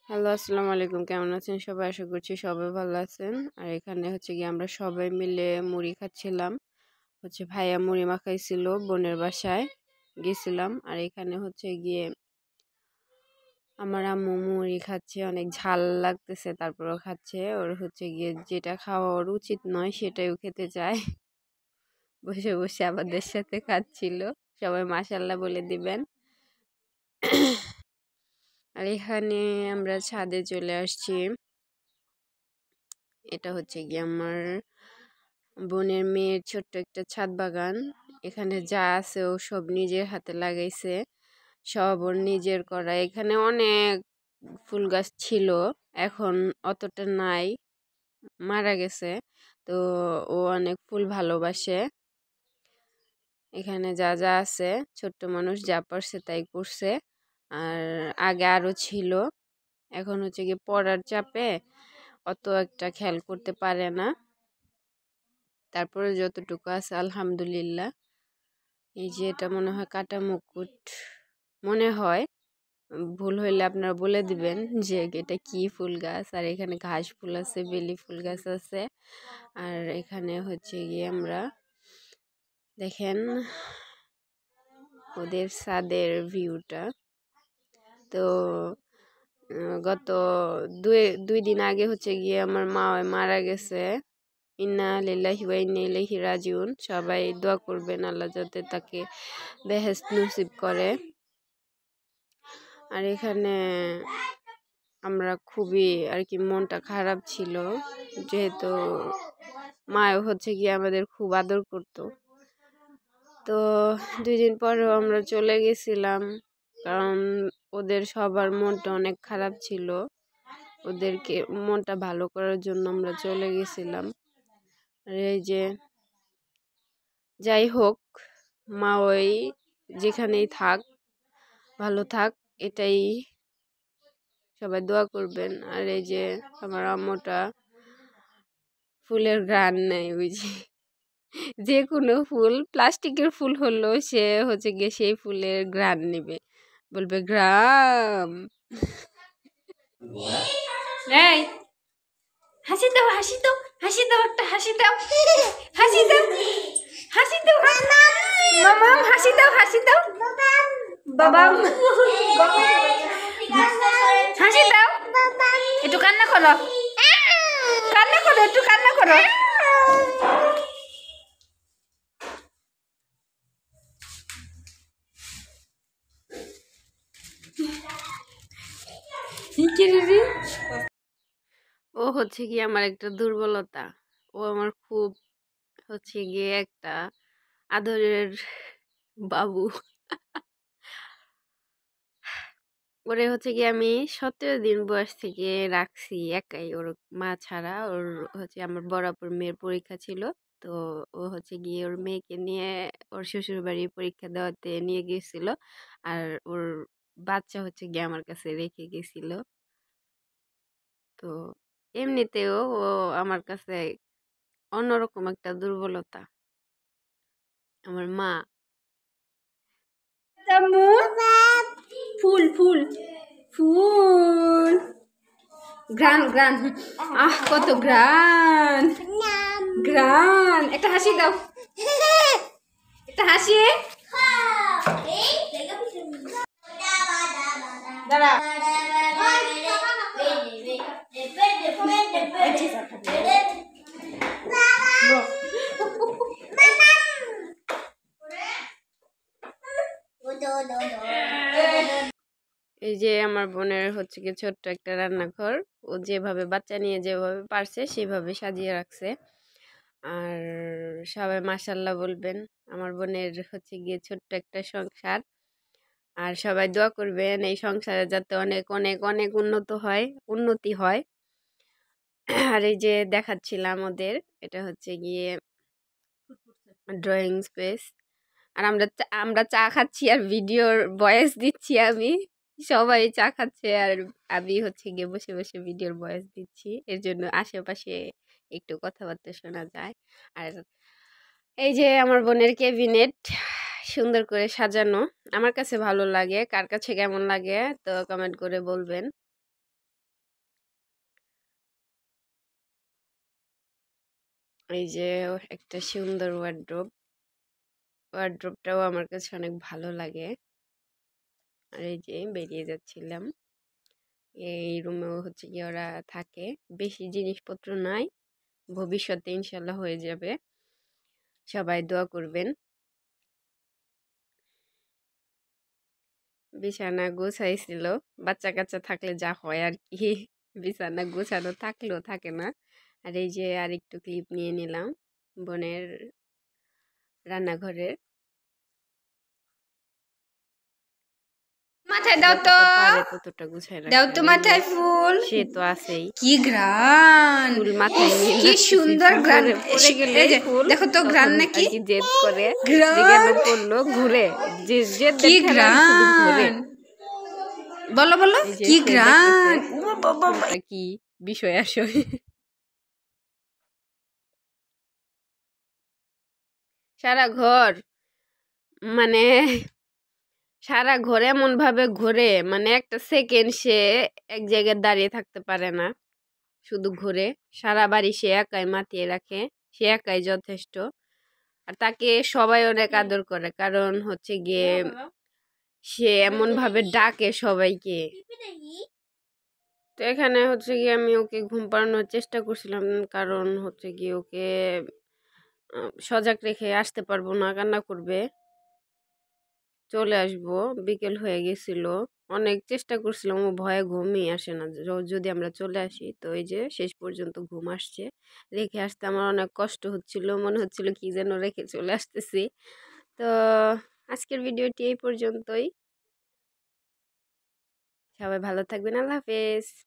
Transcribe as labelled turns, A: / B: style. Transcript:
A: Hello, আসসালামু আলাইকুম। কেমন আছেন সবাই? আশা করছি সবাই ভালো আছেন। আর এখানে হচ্ছে গিয়ে আমরা সবাই মিলে মুড়ি খাচ্ছিলাম। ভাইয়া মুড়ি মাখাইছিল, বোনের বাসায় গেছিলাম। আর এখানে হচ্ছে গিয়ে আমার আম্মু মুড়ি খাচ্ছে, অনেক ঝাল লাগতেছে, তারপরেও খাচ্ছে। ওর হচ্ছে গিয়ে যেটা খাওয়া ওর উচিত নয় সেটাইও খেতে চায়। বসে বসে আমাদের সাথে খাচ্ছিল। সবাই মাশাআল্লাহ বলে দিবেন। আর এখানে আমরা ছাদে চলে আসছি। এটা হচ্ছে গিয়ে আমার বোনের মেয়ের ছোট্ট একটা ছাদ বাগান। এখানে যা আছে ও সব নিজের হাতে লাগাইছে, সব ওর নিজের করা। এখানে অনেক ফুল গাছ ছিল, এখন অতটা নাই, মারা গেছে। তো ও অনেক ফুল ভালোবাসে। এখানে যা যা আছে, ছোট্ট মানুষ যা পারছে তাই করছে। আর আগে আরো ছিল, এখন হচ্ছে গিয়ে পড়ার চাপে অত একটা খেয়াল করতে পারে না। তারপরে যতটুকু আছে আলহামদুলিল্লাহ। এই যে এটা মনে হয় কাটা মুকুট, মনে হয়। ভুল হইলে আপনারা বলে দিবেন যে এটা কি ফুল গাছ। আর এখানে ঘাস ফুল আছে, বেলি ফুল গাছ আছে। আর এখানে হচ্ছে গিয়ে আমরা দেখেন ওদের ছাদের ভিউটা। তো গত দুই দিন আগে হচ্ছে গিয়ে আমার মা মারা গেছে। ইন্না লিল্লাহি ওয়া ইন্না ইলাইহি রাজিউন। সবাই দোয়া করবেন আল্লাহ যাতে তাকে বেহেশত নসিব করে। আর এখানে আমরা খুবই আর কি মনটা খারাপ ছিল, যেহেতু মাও হচ্ছে গিয়ে আমাদের খুব আদর করতো। তো 2 দিন পরেও আমরা চলে গেছিলাম, কারণ ওদের সবার মনটা অনেক খারাপ ছিল। ওদেরকে মনটা ভালো করার জন্য আমরা চলে গেছিলাম। আর এই যে যাই হোক, মা ওই যেখানেই থাক, ভালো থাক, এটাই সবাই দোয়া করবেন। আর এই যে আমার আম্মুটা ফুলের ঘ্রাণ নেয়, ওই যে কোনো ফুল, প্লাস্টিকের ফুল হলেও সে হচ্ছে গিয়ে সেই ফুলের ঘ্রাণ নেবে, বলবে ঘ্রাম। এই হাসি দাও, হাসি দাও, হাসি দাও, একটা হাসি দাও, হাসি দাও, হাসি দাও, মামাম হাসি দাও, হাসি দাও, বাবাম হাসি দাও, একটু কান্না করো, কান্না করো, একটু কান্না করো। ও হচ্ছে গিয়ে আমার একটা দুর্বলতা। ও আমার খুব হচ্ছে গিয়ে একটা আদরের বাবু। ওরে হচ্ছে গিয়ে আমি 17 দিন বয়স থেকে রাখছি একাই, ওর মা ছাড়া। ওর হচ্ছে আমার বড় আপুর মেয়ের পরীক্ষা ছিল। তো ও হচ্ছে গিয়ে ওর মেয়েকে নিয়ে ওর শ্বশুর বাড়ি পরীক্ষা দেওয়াতে নিয়ে গেছিল। আর ওর বাচ্চা হচ্ছে গিয়ে আমার কাছে রেখে গেছিল। তো এমনিতেও ও আমার কাছে অন্যরকম একটা দুর্বলতা, আমার মা। ফুল ফুল ফুল, গ্রান গ্রান, আহ কত গ্রান, গ্রান। একটা হাসি দাও, একটা হাসি। দাঁড়া, এই যে আমার বোনের হচ্ছে কি ছোট্ট একটা রান্নাঘর। ও যেভাবে বাচ্চা নিয়ে যেভাবে পারছে সেভাবে সাজিয়ে রাখছে। আর সবাই মাশাল্লাহ বলবেন। আমার বোনের হচ্ছে গিয়ে ছোট্ট একটা সংসার। আর সবাই দোয়া করবেন এই সংসারে যাতে অনেক অনেক অনেক উন্নতি হয়। আর এই যে দেখাচ্ছিলাম ওদের, এটা হচ্ছে গিয়ে ড্রয়িং স্পেস। আর আমরা চা খাচ্ছি আর ভিডিওর ভয়েস দিচ্ছি আমি। সবাই চা খাচ্ছে আর আমি হচ্ছে গিয়ে বসে বসে ভিডিওর ভয়েস দিচ্ছি, এর জন্য আশেপাশে একটু কথাবার্তা শোনা যায়। আর এই যে আমার বোনের ক্যাবিনেট সুন্দর করে সাজানো, আমার কাছে ভালো লাগে। কার কাছে কেমন লাগে তো কমেন্ট করে বলবেন। এই যে একটা সুন্দর ওয়ার্ড্রোবটাও আমার কাছে অনেক ভালো লাগে। আর এই যে বেরিয়ে যাচ্ছিলাম, এই রুমেও হচ্ছে কি ওরা থাকে, বেশি জিনিসপত্র নাই, ভবিষ্যতে ইনশাল্লাহ হয়ে যাবে, সবাই দোয়া করবেন। বিছানা গোছাইছিল, বাচ্চা কাচ্চা থাকলে যা হয় আর কি, বিছানা গোছানো থাকলেও থাকে না। আর এই যে আর একটু ক্লিপ নিয়ে নিলাম বোনের রান্নাঘরের,
B: মাথায় দাও তো,
A: যতটা পারে ততটা গুছাই
B: দাও
A: রাখে।
B: তো
A: আর এই যে
B: মাথায় ফুল,
A: সে তো আছেই,
B: কি ঘ্রাণ,
A: ফুল মাথায় নিয়ে
B: কি
A: নাচতেছি,
B: সুন্দর
A: ফুল
B: ঘ্রাণ।
A: পরে গেলে
B: এই যে
A: ফুল
B: দেখো তো ঘ্রাণ
A: তখন আর
B: নাকি
A: কি জেদ করে যে কেন
B: ঘ্রাণ,
A: পড়লো, ঘুরে যে জেদ
B: কি
A: ঠেলায় শুধু ঘুরে।
B: ঘ্রাণ, বলো বলো
A: এই যে
B: কি
A: সে দেখতেছে
B: ঘ্রাণ।
A: কোনটা কি বিষয় আসলে। সারা ঘর মানে সারা ঘর এমন ভাবে ঘুরে, মানে একটা সেকেন্ড সে এক জায়গায় দাঁড়িয়ে থাকতে পারে না, শুধু ঘুরে। সারা বাড়ি সে একাই মাতিয়ে রাখে, সে একাই যথেষ্ট। আর তাকে সবাই অনেক আদর করে, কারণ হচ্ছে গিয়ে সে এমন ভাবে ডাকে সবাইকে। তো এখানে হচ্ছে গিয়ে আমি ওকে ঘুম পাড়ানোর চেষ্টা করছিলাম, কারণ হচ্ছে গিয়ে ওকে সজাগ রেখে আসতে পারবো না, কান্না করবে। চলে আসবো, বিকেল হয়ে গেছিল, অনেক চেষ্টা করছিলাম, ও ভয়ে ঘুমই আসে না যদি আমরা চলে আসি। তো এই যে শেষ পর্যন্ত ঘুম আসছে, রেখে আসতে আমার অনেক কষ্ট হচ্ছিল, মনে হচ্ছিল কি যেন রেখে চলে আসতেছি। তো আজকের ভিডিওটি এই পর্যন্তই, সবাই ভালো থাকবেন, আল্লাহ হাফেজ।